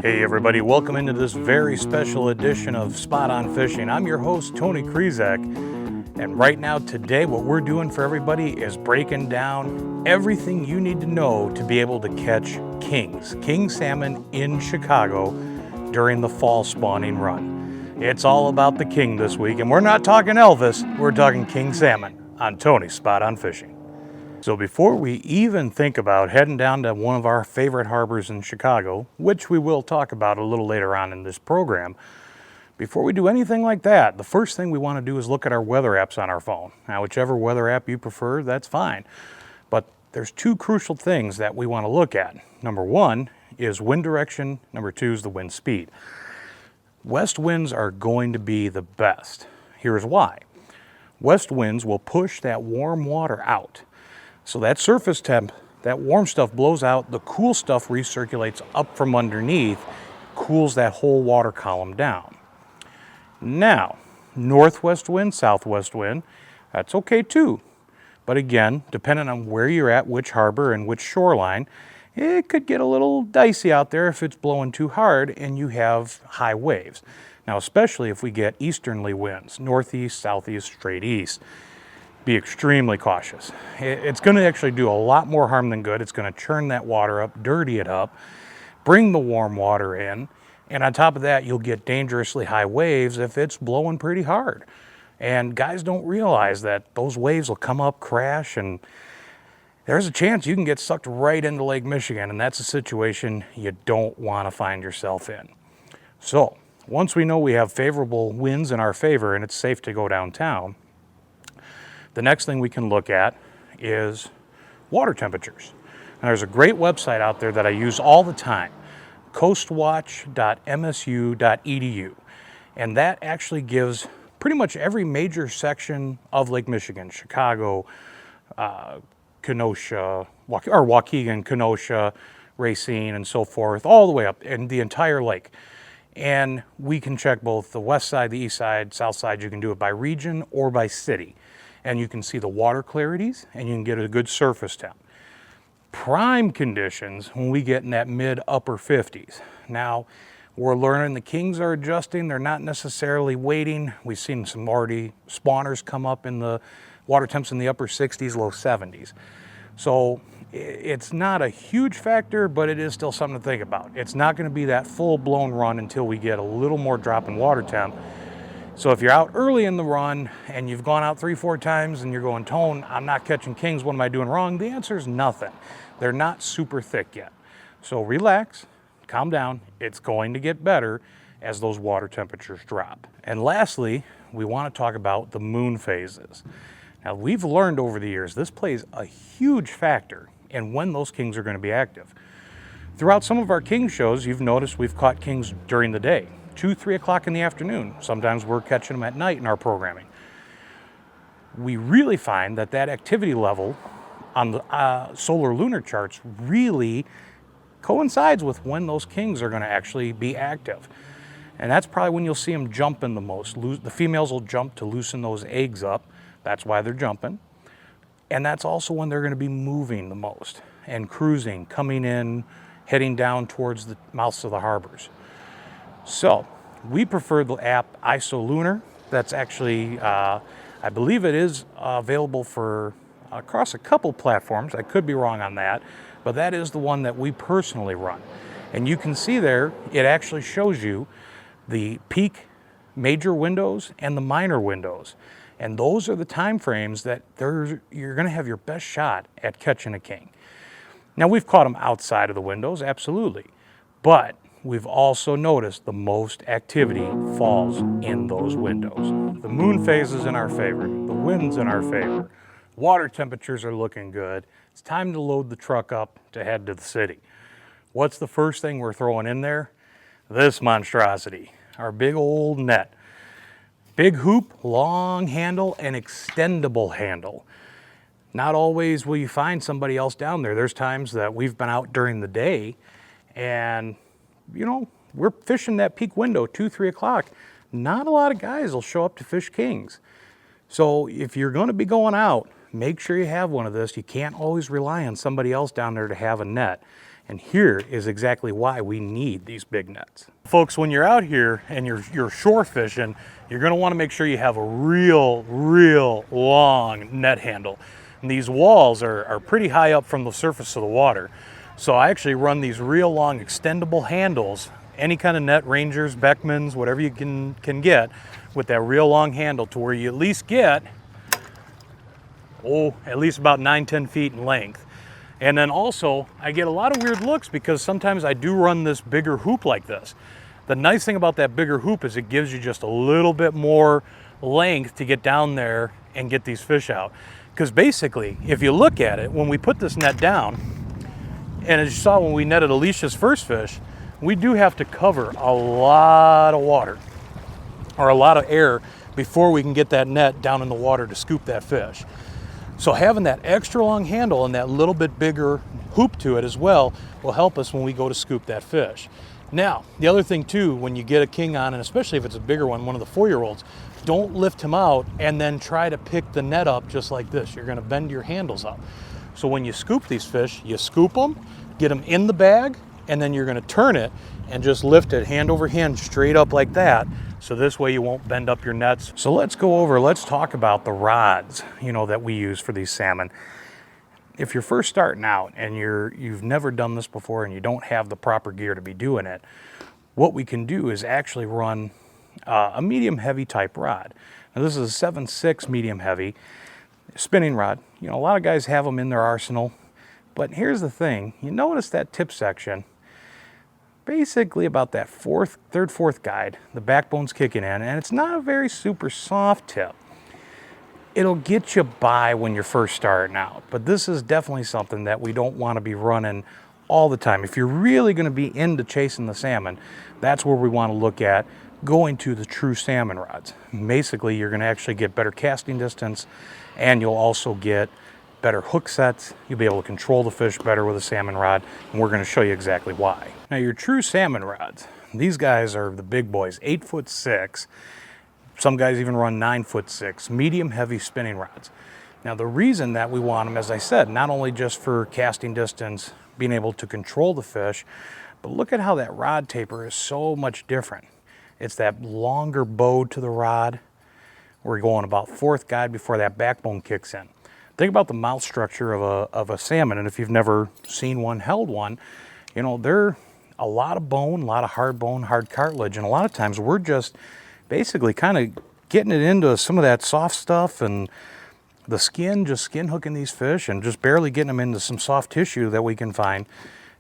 Hey everybody, welcome into this very special edition of Spot On Fishing. I'm your host, Tony Krizak, and right now today what we're doing for everybody is breaking down everything you need to know to be able to catch king salmon in Chicago during the fall spawning run. It's all about the king this week, and we're not talking Elvis, we're talking king salmon on Tony's Spot On Fishing. So before we even think about heading down to one of our favorite harbors in Chicago, which we will talk about a little later on in this program, before we do anything like that, the first thing we want to do is look at our weather apps on our phone. Now, whichever weather app you prefer, that's fine. But there's two crucial things that we want to look at. Number one is wind direction. Number two is the wind speed. West winds are going to be the best. Here's why. West winds will push that warm water out. So that surface temp, that warm stuff blows out, the cool stuff recirculates up from underneath, cools that whole water column down. Now, northwest wind, southwest wind, that's okay too. But again, depending on where you're at, which harbor and which shoreline, it could get a little dicey out there if it's blowing too hard and you have high waves. Now, especially if we get easterly winds, northeast, southeast, straight east. Be extremely cautious. It's going to actually do a lot more harm than good. It's going to churn that water up, dirty it up, bring the warm water in, and on top of that, you'll get dangerously high waves if it's blowing pretty hard. And guys don't realize that those waves will come up, crash, and there's a chance you can get sucked right into Lake Michigan, and that's a situation you don't want to find yourself in. So, once we know we have favorable winds in our favor and it's safe to go downtown, the next thing we can look at is water temperatures. And there's a great website out there that I use all the time, coastwatch.msu.edu. And that actually gives pretty much every major section of Lake Michigan, Chicago, Kenosha, Waukegan, Kenosha, Racine, and so forth, all the way up in the entire lake. And we can check both the west side, the east side, south side. You can do it by region or by city. And you can see the water clarities, and you can get a good surface temp. Prime conditions when we get in that mid-upper 50s. Now, we're learning the kings are adjusting. They're not necessarily waiting. We've seen some already spawners come up in the water temps in the upper 60s, low 70s. So it's not a huge factor, but it is still something to think about. It's not going to be that full-blown run until we get a little more drop in water temp. So if you're out early in the run and you've gone out 3-4 times and you're going, Tone, I'm not catching kings, what am I doing wrong? The answer is nothing. They're not super thick yet. So relax, calm down. It's going to get better as those water temperatures drop. And lastly, we want to talk about the moon phases. Now, we've learned over the years, this plays a huge factor in when those kings are going to be active. Throughout some of our king shows, you've noticed we've caught kings during the day. 2-3 o'clock in the afternoon. Sometimes we're catching them at night in our programming. We really find that that activity level on the solar lunar charts really coincides with when those kings are going to actually be active. And that's probably when you'll see them jumping the most. The females will jump to loosen those eggs up. That's why they're jumping. And that's also when they're going to be moving the most and cruising, coming in, heading down towards the mouths of the harbors. So, we prefer the app IsoLunar. That's actually, I believe it is available for across a couple platforms. I could be wrong on that, but that is the one that we personally run. And you can see there, it actually shows you the peak major windows and the minor windows. And those are the time frames that you're going to have your best shot at catching a king. Now, we've caught them outside of the windows, absolutely. But we've also noticed the most activity falls in those windows. The moon phase is in our favor. The wind's in our favor. Water temperatures are looking good. It's time to load the truck up to head to the city. What's the first thing we're throwing in there? This monstrosity, our big old net. Big hoop, long handle, and extendable handle. Not always will you find somebody else down there. There's times that we've been out during the day and you know, we're fishing that peak window, 2-3 o'clock. Not a lot of guys will show up to fish kings. So if you're going to be going out, make sure you have one of this. You can't always rely on somebody else down there to have a net. And here is exactly why we need these big nets. Folks, when you're out here and you're shore fishing, you're gonna wanna make sure you have a real long net handle. And these walls are pretty high up from the surface of the water. So I actually run these real long extendable handles, any kind of net, Rangers, Beckmans, whatever you can get, with that real long handle to where you at least get, at least about 9-10 feet in length. And then also, I get a lot of weird looks because sometimes I do run this bigger hoop like this. The nice thing about that bigger hoop is it gives you just a little bit more length to get down there and get these fish out. Because basically, if you look at it, when we put this net down, and as you saw when we netted Alicia's first fish, we do have to cover a lot of water or a lot of air before we can get that net down in the water to scoop that fish. So having that extra long handle and that little bit bigger hoop to it as well will help us when we go to scoop that fish. Now, the other thing too, when you get a king on, and especially if it's a bigger one of the 4-year-olds, don't lift him out and then try to pick the net up just like this. You're gonna bend your handles up. So when you scoop these fish, you scoop them, get them in the bag, and then you're gonna turn it and just lift it hand over hand straight up like that. So this way you won't bend up your nets. So let's talk about the rods, that we use for these salmon. If you're first starting out and you've never done this before and you don't have the proper gear to be doing it, what we can do is actually run a medium heavy type rod. Now this is a 7.6 medium heavy spinning rod. A lot of guys have them in their arsenal, but here's the thing. You notice that tip section, basically about that third, fourth guide, the backbone's kicking in, and it's not a very super soft tip. It'll get you by when you're first starting out, but this is definitely something that we don't want to be running all the time. If you're really going to be into chasing the salmon, that's where we want to look at going to the true salmon rods. Basically, you're going to actually get better casting distance, and you'll also get better hook sets. You'll be able to control the fish better with a salmon rod, and we're going to show you exactly why. Now, your true salmon rods, these guys are the big boys, 8'6". Some guys even run 9'6", medium heavy spinning rods. Now, the reason that we want them, as I said, not only just for casting distance, being able to control the fish, but look at how that rod taper is so much different. It's that longer bow to the rod. We're going about fourth guide before that backbone kicks in. Think about the mouth structure of a salmon, and if you've never seen one, held one, they're a lot of bone, a lot of hard bone, hard cartilage, and a lot of times we're just basically kind of getting it into some of that soft stuff and the skin, just skin hooking these fish and just barely getting them into some soft tissue that we can find.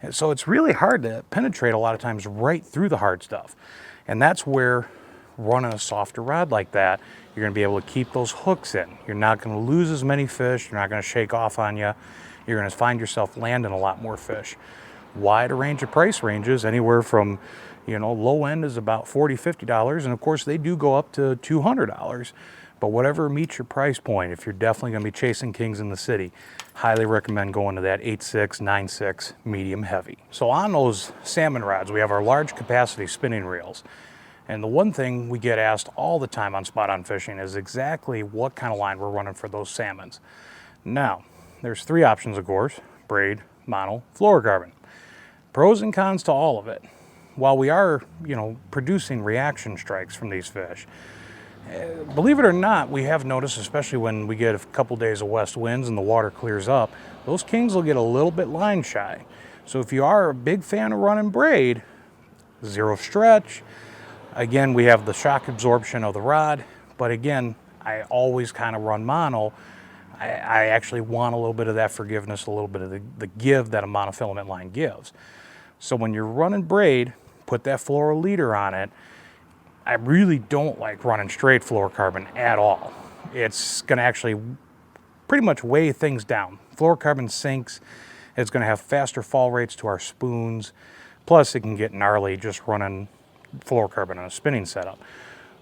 And so it's really hard to penetrate a lot of times right through the hard stuff. And that's where running a softer rod like that, you're going to be able to keep those hooks in. You're not going to lose as many fish. You're not going to shake off on you. You're going to find yourself landing a lot more fish. Wide range of price ranges, anywhere from, low end is about $40, $50, and of course they do go up to $200. But whatever meets your price point, if you're definitely going to be chasing kings in the city, highly recommend going to that 8.6, 9.6 medium heavy. So on those salmon rods, we have our large capacity spinning reels. And the one thing we get asked all the time on spot on fishing is exactly what kind of line we're running for those salmons. Now, there's 3 options, of course: braid, mono, fluorocarbon. Pros and cons to all of it. While we are, producing reaction strikes from these fish, believe it or not, we have noticed, especially when we get a couple days of west winds and the water clears up, those kings will get a little bit line shy. So if you are a big fan of running braid, zero stretch. Again, we have the shock absorption of the rod, but again, I always kind of run mono. I actually want a little bit of that forgiveness, a little bit of the give that a monofilament line gives. So when you're running braid, put that fluoro leader on it. I really don't like running straight fluorocarbon at all. It's going to actually pretty much weigh things down. Fluorocarbon sinks. It's going to have faster fall rates to our spoons. Plus, it can get gnarly just running fluorocarbon on a spinning setup.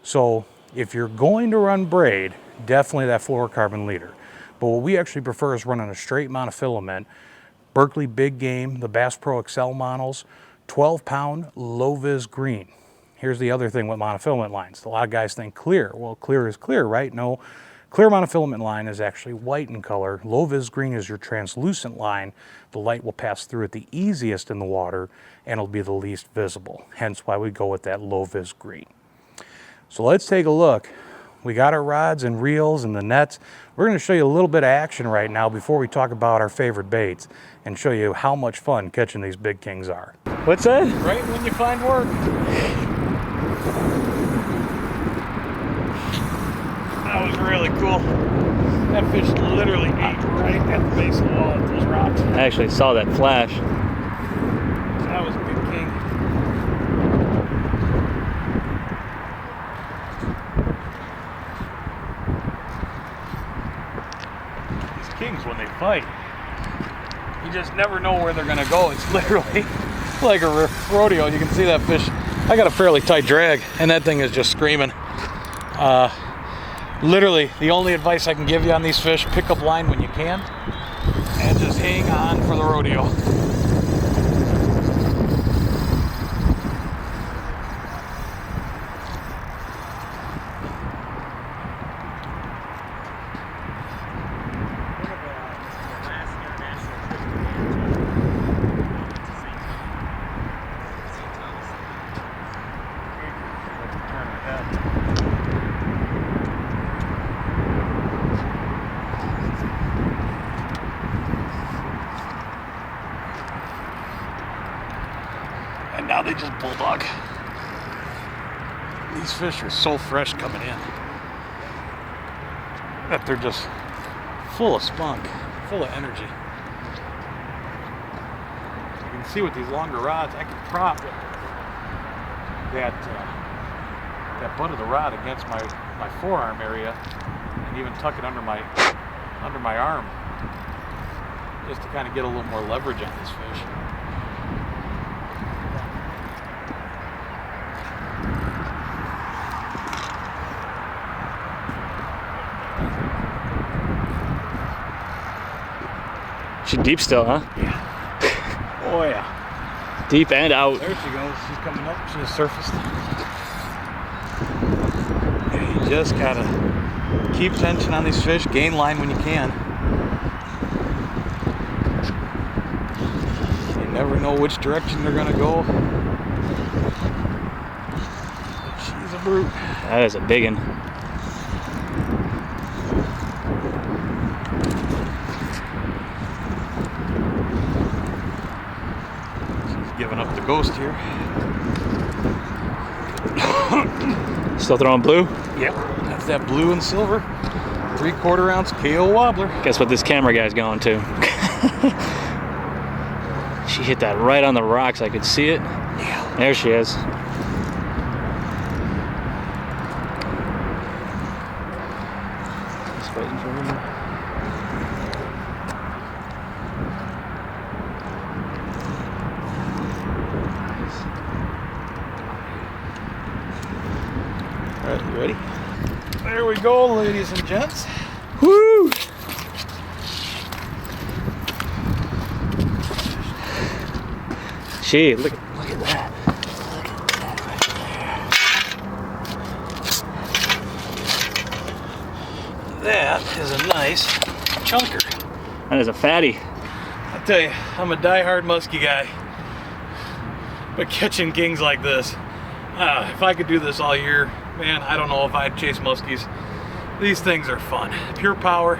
So if you're going to run braid, definitely that fluorocarbon leader. But what we actually prefer is running a straight monofilament. Berkley Big Game, the Bass Pro Excel models, 12-pound low-vis green. Here's the other thing with monofilament lines. A lot of guys think clear. Well, clear is clear, right? No, Clear monofilament line is actually white in color. Low vis green is your translucent line. The light will pass through it the easiest in the water and it'll be the least visible. Hence why we go with that low vis green. So let's take a look. We got our rods and reels and the nets. We're going to show you a little bit of action right now before we talk about our favorite baits and show you how much fun catching these big kings are. What's that? Right when you find work. That was really cool. That fish literally ate right at the base of the wall of those rocks. I actually saw that flash. That was a big king. These kings, when they fight, you just never know where they're going to go. It's literally like a rodeo. You can see that fish. I got a fairly tight drag, and that thing is just screaming. Literally, the only advice I can give you on these fish, pick up line when you can, and just hang on for the rodeo. And now they just bulldog. These fish are so fresh coming in that they're just full of spunk, full of energy. You can see with these longer rods, I can prop that butt of the rod against my forearm area and even tuck it under my arm just to kind of get a little more leverage on this fish. She's deep still, huh? Yeah. Oh yeah. Deep and out. There she goes. She's coming up. She just surfaced. Yeah, you just gotta keep tension on these fish. Gain line when you can. You never know which direction they're gonna go. She's a brute. That is a big one. Giving up the ghost here. Still throwing blue? Yep, that's that blue and silver 3/4 ounce KO wobbler. Guess what this camera guy's going to? She hit that right on the rocks. I could see it. Yeah. There she is. Just waiting for him. All right, you ready? There we go, ladies and gents. Woo! Gee, look at that. Look at that right there. That is a nice chunker. That is a fatty. I tell you, I'm a die-hard muskie guy, but catching kings like this, if I could do this all year, man, I don't know if I'd chase muskies. These things are fun. Pure power,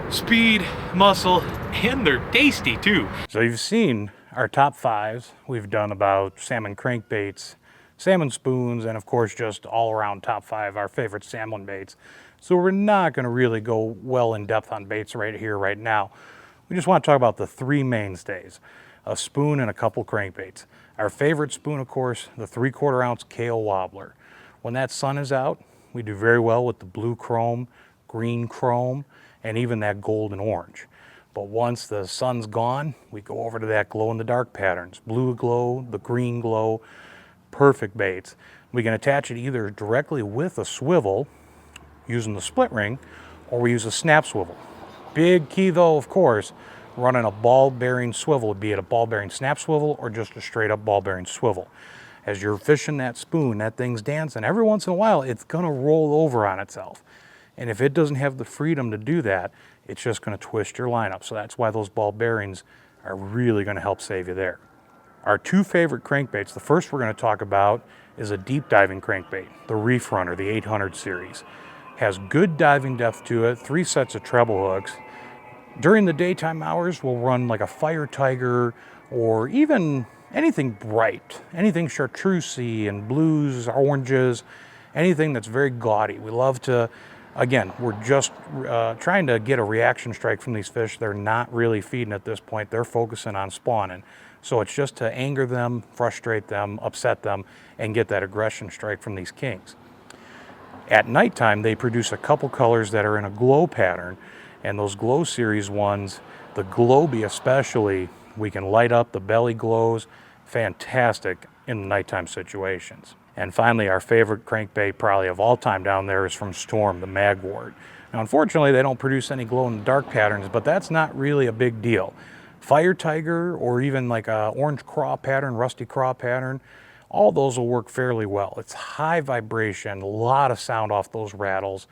speed, muscle, and they're tasty too. So you've seen our top 5s. We've done about salmon crankbaits, salmon spoons, and of course just all around top 5, our favorite salmon baits. So we're not gonna really go well in depth on baits right here, right now. We just want to talk about the 3 mainstays, a spoon and a couple crankbaits. Our favorite spoon, of course, the 3/4 ounce KO wobbler. When that sun is out, we do very well with the blue chrome, green chrome, and even that gold and orange. But once the sun's gone, we go over to that glow-in-the-dark patterns. Blue glow, the green glow, perfect baits. We can attach it either directly with a swivel using the split ring, or we use a snap swivel. Big key though, of course, running a ball bearing swivel, be it a ball bearing snap swivel or just a straight up ball bearing swivel. As you're fishing that spoon, that thing's dancing. Every once in a while, it's gonna roll over on itself. And if it doesn't have the freedom to do that, it's just going to twist your line up. So that's why those ball bearings are really going to help save you there. Our two favorite crankbaits, the first we're going to talk about is a deep diving crankbait, the Reef Runner, the 800 series. Has good diving depth to it, 3 sets of treble hooks. During the daytime hours, we'll run like a Fire Tiger or even anything bright, anything chartreusey and blues, oranges, anything that's very gaudy. We love to, again, we're just trying to get a reaction strike from these fish. They're not really feeding at this point. They're focusing on spawning. So it's just to anger them, frustrate them, upset them, and get that aggression strike from these kings. At nighttime, they produce a couple colors that are in a glow pattern, and those glow series ones, the Globy especially, we can light up, the belly glows, fantastic in the nighttime situations. And finally, our favorite crankbait probably of all time down there is from Storm, the Mag Wart. Now, unfortunately, they don't produce any glow-in-the-dark patterns, but that's not really a big deal. Fire Tiger or even like a orange craw pattern, rusty craw pattern, all those will work fairly well. It's high vibration, a lot of sound off those rattles,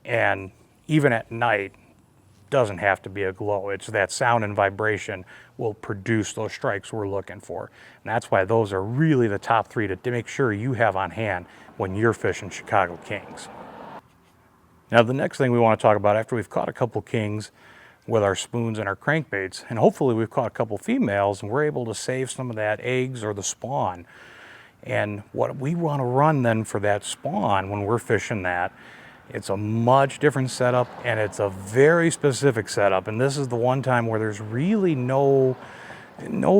and even at night, doesn't have to be a glow. It's that sound and vibration will produce those strikes we're looking for. And that's why those are really the top 3 to make sure you have on hand when you're fishing Chicago Kings. Now the next thing we want to talk about after we've caught a couple kings with our spoons and our crankbaits, and hopefully we've caught a couple females and we're able to save some of that eggs or the spawn. And what we want to run then for that spawn when we're fishing that, it's a much different setup and it's a very specific setup. And this is the one time where there's really no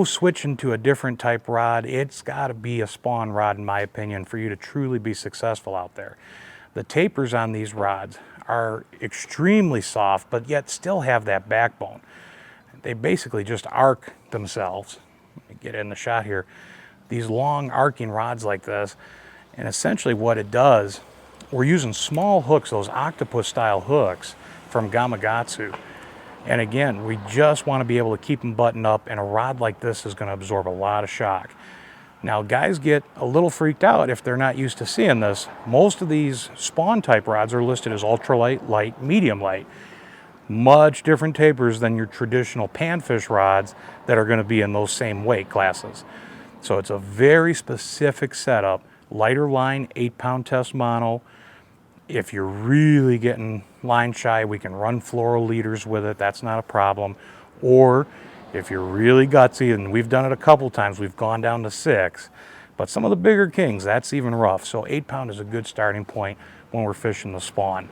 switching to a different type rod. It's got to be a spawn rod, in my opinion, for you to truly be successful out there. The tapers on these rods are extremely soft, but yet still have that backbone. They basically just arc themselves. Let me get in the shot here. These long arcing rods like this, and essentially what it does, we're using small hooks, those octopus style hooks from Gamakatsu. And again, we just want to be able to keep them buttoned up, and a rod like this is going to absorb a lot of shock. Now guys get a little freaked out if they're not used to seeing this. Most of these spawn type rods are listed as ultralight, light, medium light. Much different tapers than your traditional panfish rods that are going to be in those same weight classes. So it's a very specific setup. Lighter line, 8-pound test mono. If you're really getting line shy, we can run fluoro leaders with it. That's not a problem. Or if you're really gutsy, and we've done it a couple times, we've gone down to 6. But some of the bigger kings, that's even rough. So 8-pound is a good starting point when we're fishing the spawn.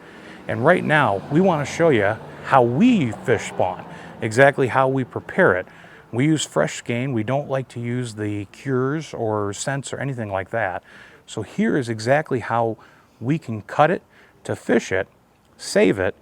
And right now, we want to show you how we fish spawn, exactly how we prepare it. We use fresh skein. We don't like to use the cures or scents or anything like that. So here is exactly how we can cut it to fish it, save it,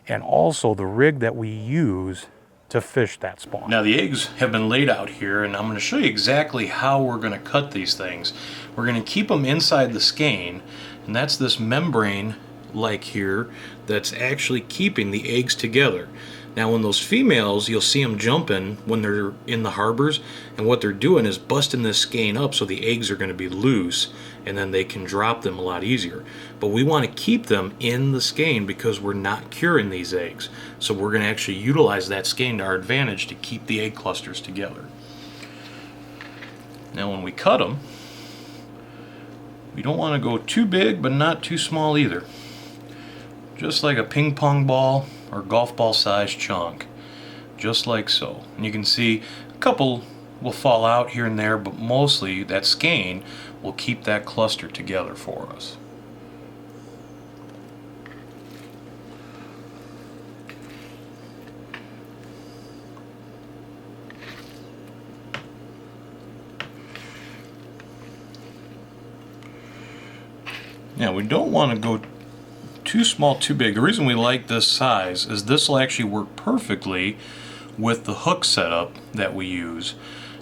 and also the rig that we use to fish that spawn. Now the eggs have been laid out here, and I'm going to show you exactly how we're going to cut these things. We're going to keep them inside the skein, and that's this membrane like here that's actually keeping the eggs together. Now when those females, you'll see them jumping when they're in the harbors, and what they're doing is busting this skein up so the eggs are going to be loose, and then they can drop them a lot easier. But we want to keep them in the skein because we're not curing these eggs. So we're going to actually utilize that skein to our advantage to keep the egg clusters together. Now when we cut them, we don't want to go too big but not too small either. Just like a ping pong ball or golf ball sized chunk, just like so. And you can see a couple will fall out here and there, but mostly that skein will keep that cluster together for us. Now we don't want to go too small, too big. The reason we like this size is this will actually work perfectly with the hook setup that we use.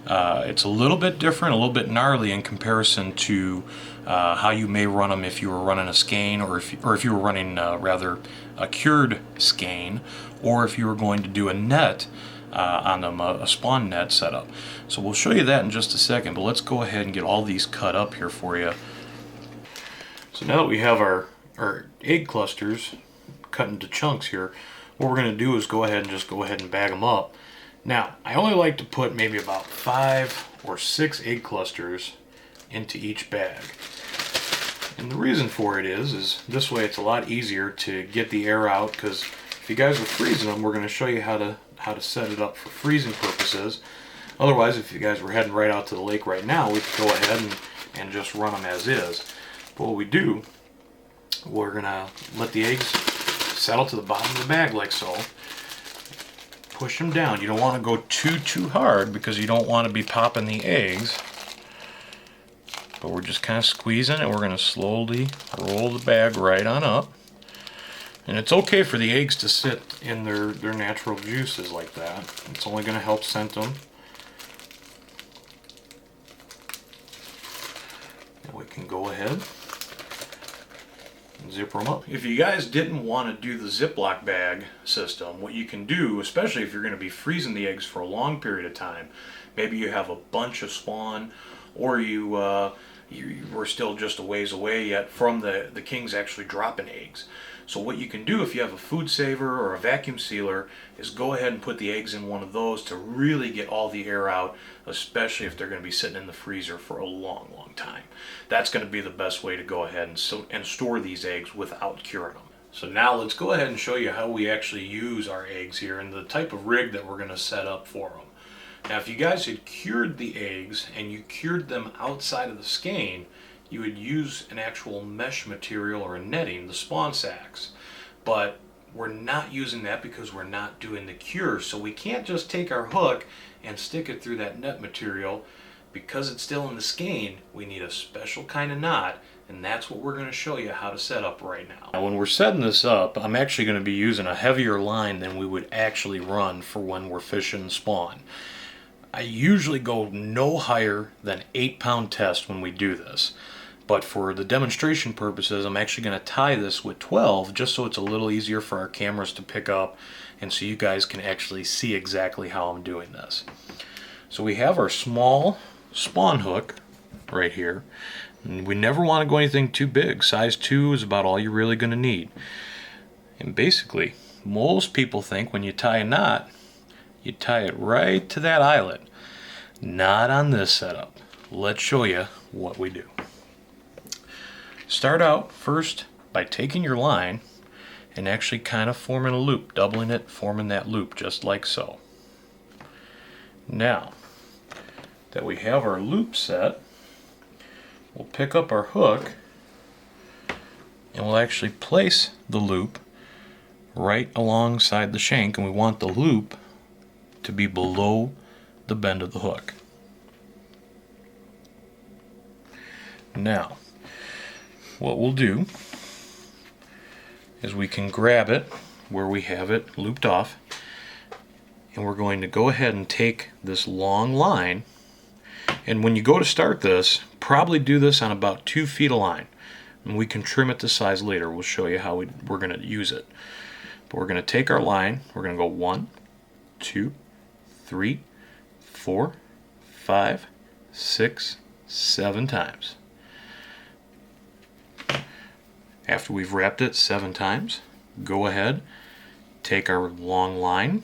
It's a little bit different, a little bit gnarly in comparison to how you may run them if you were running a skein, or if you were running rather a cured skein, or if you were going to do a net on them, a spawn net setup. So we'll show you that in just a second, but let's go ahead and get all these cut up here for you. So now that we have our egg clusters cut into chunks here. What we're going to do is go ahead and bag them up. Now, I only like to put maybe about 5 or 6 egg clusters into each bag. And the reason for it is this way it's a lot easier to get the air out, because if you guys are freezing them, we're going to show you how to set it up for freezing purposes. Otherwise, if you guys were heading right out to the lake right now, we could go ahead and just run them as is. But what we do, we're going to let the eggs settle to the bottom of the bag like so. Push them down. You don't want to go too hard because you don't want to be popping the eggs. But we're just kind of squeezing it. We're going to slowly roll the bag right on up. And it's okay for the eggs to sit in their natural juices like that. It's only going to help scent them. And we can go ahead and zipper them up. If you guys didn't want to do the Ziploc bag system, what you can do, especially if you're going to be freezing the eggs for a long period of time, maybe you have a bunch of spawn, or you were still just a ways away yet from the kings actually dropping eggs. So what you can do if you have a food saver or a vacuum sealer is go ahead and put the eggs in one of those to really get all the air out, especially if they're going to be sitting in the freezer for a long time. That's going to be the best way to go ahead and store these eggs without curing them. So now let's go ahead and show you how we actually use our eggs here and the type of rig that we're going to set up for them. Now, if you guys had cured the eggs and you cured them outside of the skein, you would use an actual mesh material or a netting, the spawn sacks. But we're not using that because we're not doing the cure. So we can't just take our hook and stick it through that net material. Because it's still in the skein, we need a special kind of knot, and that's what we're going to show you how to set up right now. Now, when we're setting this up, I'm actually going to be using a heavier line than we would actually run for when we're fishing spawn. I usually go no higher than 8-pound test when we do this. But for the demonstration purposes, I'm actually going to tie this with 12 just so it's a little easier for our cameras to pick up and so you guys can actually see exactly how I'm doing this. So we have our small spawn hook right here. And we never want to go anything too big. Size 2 is about all you're really going to need. And basically, most people think when you tie a knot, you tie it right to that eyelet. Not on this setup. Let's show you what we do. Start out first by taking your line and actually kind of forming a loop, doubling it, forming that loop just like so. Now that we have our loop set, we'll pick up our hook and we'll actually place the loop right alongside the shank, and we want the loop to be below the bend of the hook. Now, what we'll do is we can grab it where we have it looped off, and we're going to go ahead and take this long line, and when you go to start this, probably do this on about 2 feet of line, and we can trim it to size later. We'll show you how we're going to use it. But we're going to take our line, we're going to go 1, 2, 3, 4, 5, 6, 7 times. After we've wrapped it 7 times, go ahead, take our long line,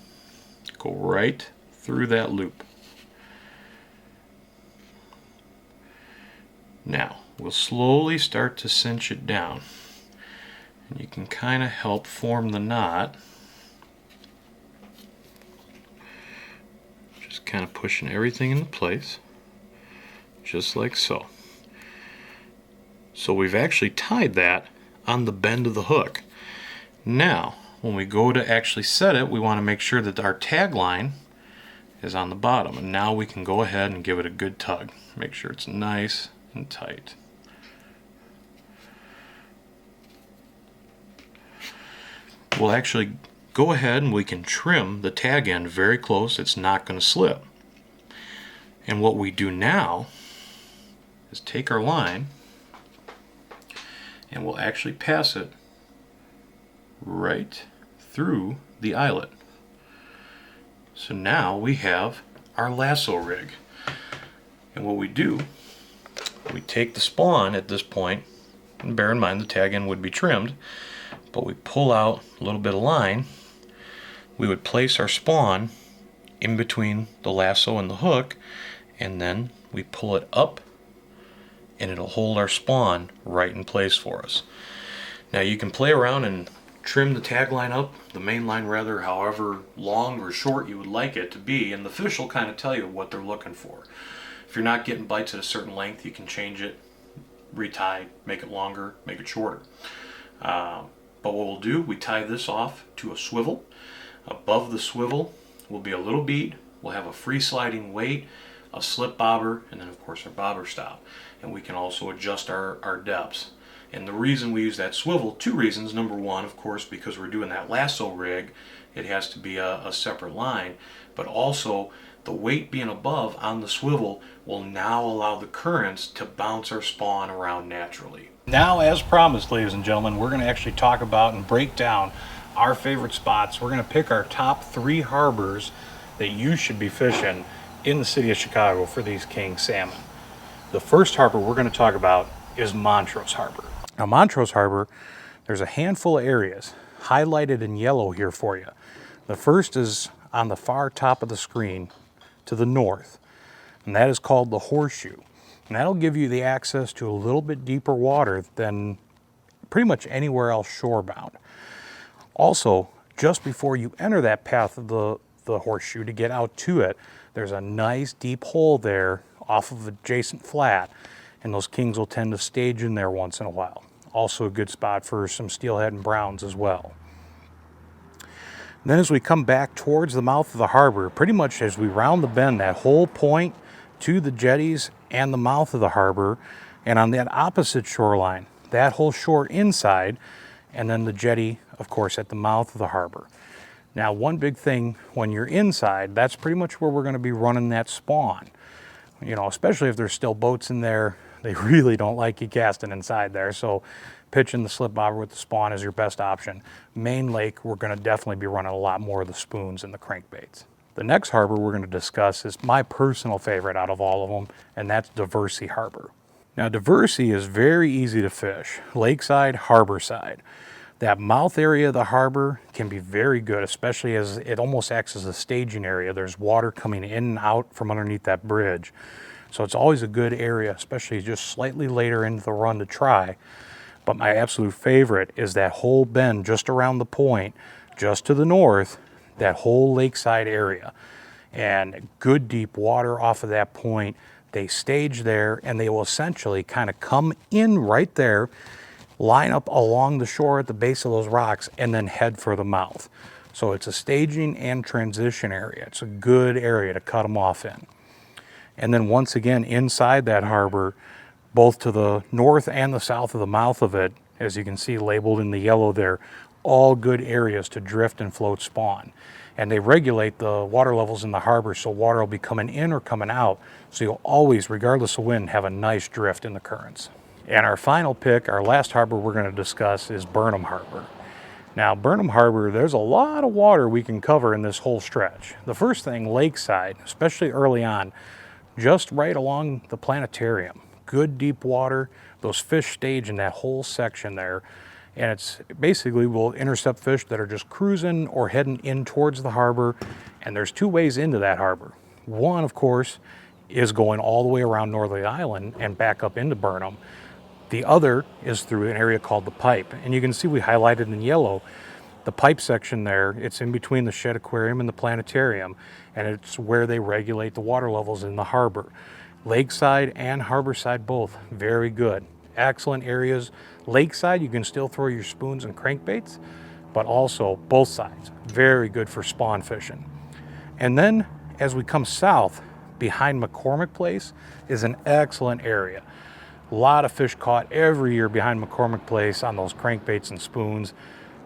go right through that loop. Now, we'll slowly start to cinch it down. And you can kind of help form the knot. Just kind of pushing everything into place, just like so. So we've actually tied that on the bend of the hook. Now, when we go to actually set it, we want to make sure that our tag line is on the bottom. And now we can go ahead and give it a good tug. Make sure it's nice and tight. We'll actually go ahead and we can trim the tag end very close. It's not going to slip. And what we do now is take our line and we'll actually pass it right through the eyelet. So now we have our lasso rig. And what we do, we take the spawn at this point, and bear in mind the tag end would be trimmed, but we pull out a little bit of line. We would place our spawn in between the lasso and the hook, and then we pull it up and it'll hold our spawn right in place for us. Now you can play around and trim the tagline up, the main line rather, however long or short you would like it to be, and the fish will kind of tell you what they're looking for. If you're not getting bites at a certain length, you can change it, retie, make it longer, make it shorter. But what we'll do, we tie this off to a swivel. Above the swivel will be a little bead. We'll have a free sliding weight, a slip bobber, and then of course our bobber stop. And we can also adjust our depths. And the reason we use that swivel, two reasons. Number one, of course, because we're doing that lasso rig, it has to be a separate line. But also, the weight being above on the swivel will now allow the currents to bounce our spawn around naturally. Now, as promised, ladies and gentlemen, we're going to actually talk about and break down our favorite spots. We're going to pick our top 3 harbors that you should be fishing in the city of Chicago for these king salmon. The first harbor we're going to talk about is Montrose Harbor. Now, Montrose Harbor, there's a handful of areas highlighted in yellow here for you. The first is on the far top of the screen to the north, and that is called the Horseshoe. And that'll give you the access to a little bit deeper water than pretty much anywhere else shorebound. Also, just before you enter that path of the Horseshoe to get out to it, there's a nice deep hole there off of adjacent flat, and those kings will tend to stage in there once in a while. Also a good spot for some steelhead and browns as well. And then as we come back towards the mouth of the harbor, pretty much as we round the bend, that whole point to the jetties and the mouth of the harbor, and on that opposite shoreline, that whole shore inside, and then the jetty, of course, at the mouth of the harbor. Now, one big thing when you're inside, that's pretty much where we're going to be running that spawn. You know, especially if there's still boats in there, they really don't like you casting inside there. So pitching the slip bobber with the spawn is your best option. Main lake, we're going to definitely be running a lot more of the spoons and the crankbaits. The next harbor we're going to discuss is my personal favorite out of all of them, and that's Diversey Harbor. Now, Diversey is very easy to fish, lakeside, harborside. That mouth area of the harbor can be very good, especially as it almost acts as a staging area. There's water coming in and out from underneath that bridge. So it's always a good area, especially just slightly later into the run to try. But my absolute favorite is that whole bend just around the point, just to the north, that whole lakeside area. And good deep water off of that point. They stage there, and they will essentially kind of come in right there, line up along the shore at the base of those rocks, and then head for the mouth. So it's a staging and transition area. It's a good area to cut them off in. And then once again, inside that harbor, both to the north and the south of the mouth of it, as you can see labeled in the yellow there, all good areas to drift and float spawn. And they regulate the water levels in the harbor, so water will be coming in or coming out. So you'll always, regardless of wind, have a nice drift in the currents. And our final pick, our last harbor we're going to discuss, is Burnham Harbor. Now, Burnham Harbor, there's a lot of water we can cover in this whole stretch. The first thing, lakeside, especially early on, just right along the planetarium. Good deep water, those fish stage in that whole section there. And it's basically, we'll intercept fish that are just cruising or heading in towards the harbor. And there's 2 ways into that harbor. One, of course, is going all the way around Northerly Island and back up into Burnham. The other is through an area called the Pipe. And you can see we highlighted in yellow the pipe section there. It's in between the Shed Aquarium and the planetarium, and it's where they regulate the water levels in the harbor. Lakeside and harborside both, very good. Excellent areas. Lakeside, you can still throw your spoons and crankbaits, but also both sides, very good for spawn fishing. And then as we come south, behind McCormick Place is an excellent area. A lot of fish caught every year behind McCormick Place on those crankbaits and spoons.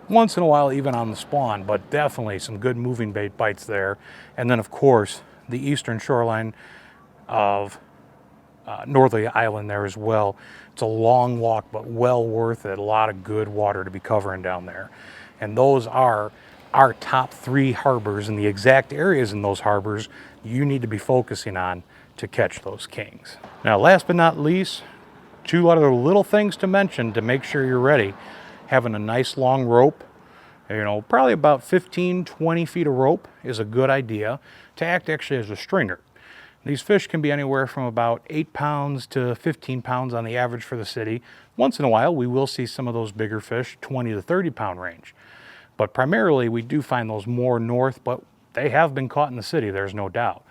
Once in a while even on the spawn, but definitely some good moving bait bites there. And then of course, the eastern shoreline of Northerly Island there as well. It's a long walk, but well worth it. A lot of good water to be covering down there. And those are our top 3 harbors, and the exact areas in those harbors you need to be focusing on to catch those kings. Now, last but not least, 2 other little things to mention to make sure you're ready. having a nice long rope, you know, probably about 15, 20 feet of rope is a good idea to act actually as a stringer. These fish can be anywhere from about 8 pounds to 15 pounds on the average for the city. Once in a while, we will see some of those bigger fish, 20 to 30 pound range. But primarily, we do find those more north, but they have been caught in the city, there's no doubt.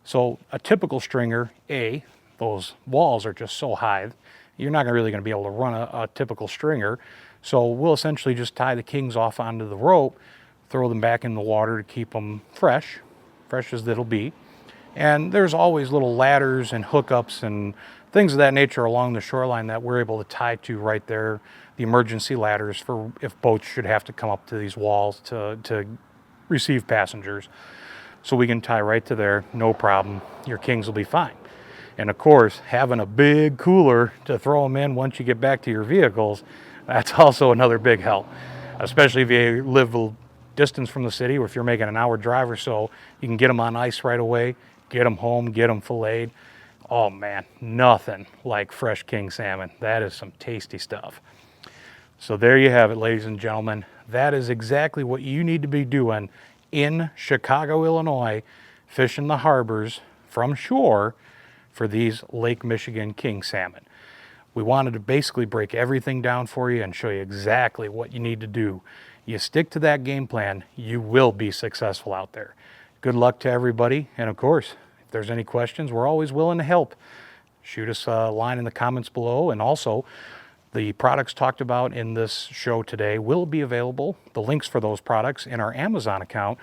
So a typical stringer, those walls are just so high, you're not really going to be able to run a typical stringer. So we'll essentially just tie the kings off onto the rope, throw them back in the water to keep them fresh as they'll be. And there's always little ladders and hookups and things of that nature along the shoreline that we're able to tie to right there, the emergency ladders for if boats should have to come up to these walls to receive passengers. So we can tie right to there, no problem. Your kings will be fine. And of course, having a big cooler to throw them in once you get back to your vehicles, that's also another big help, especially if you live a distance from the city, or if you're making an hour drive or so, you can get them on ice right away, get them home, get them filleted. Oh man, nothing like fresh king salmon. That is some tasty stuff. So there you have it, ladies and gentlemen. That is exactly what you need to be doing in Chicago, Illinois, fishing the harbors from shore for these Lake Michigan king salmon. We wanted to basically break everything down for you and show you exactly what you need to do. You stick to that game plan, you will be successful out there. Good luck to everybody, and of course, if there's any questions, we're always willing to help. Shoot us a line in the comments below, and also the products talked about in this show today will be available, the links for those products, in our Amazon account.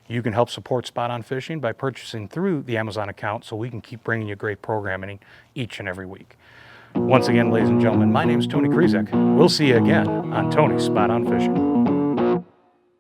You can help support Spot On Fishing by purchasing through the Amazon account so we can keep bringing you great programming each and every week. Once again, ladies and gentlemen, my name is Tony Krizek. We'll see you again on Tony's Spot On Fishing.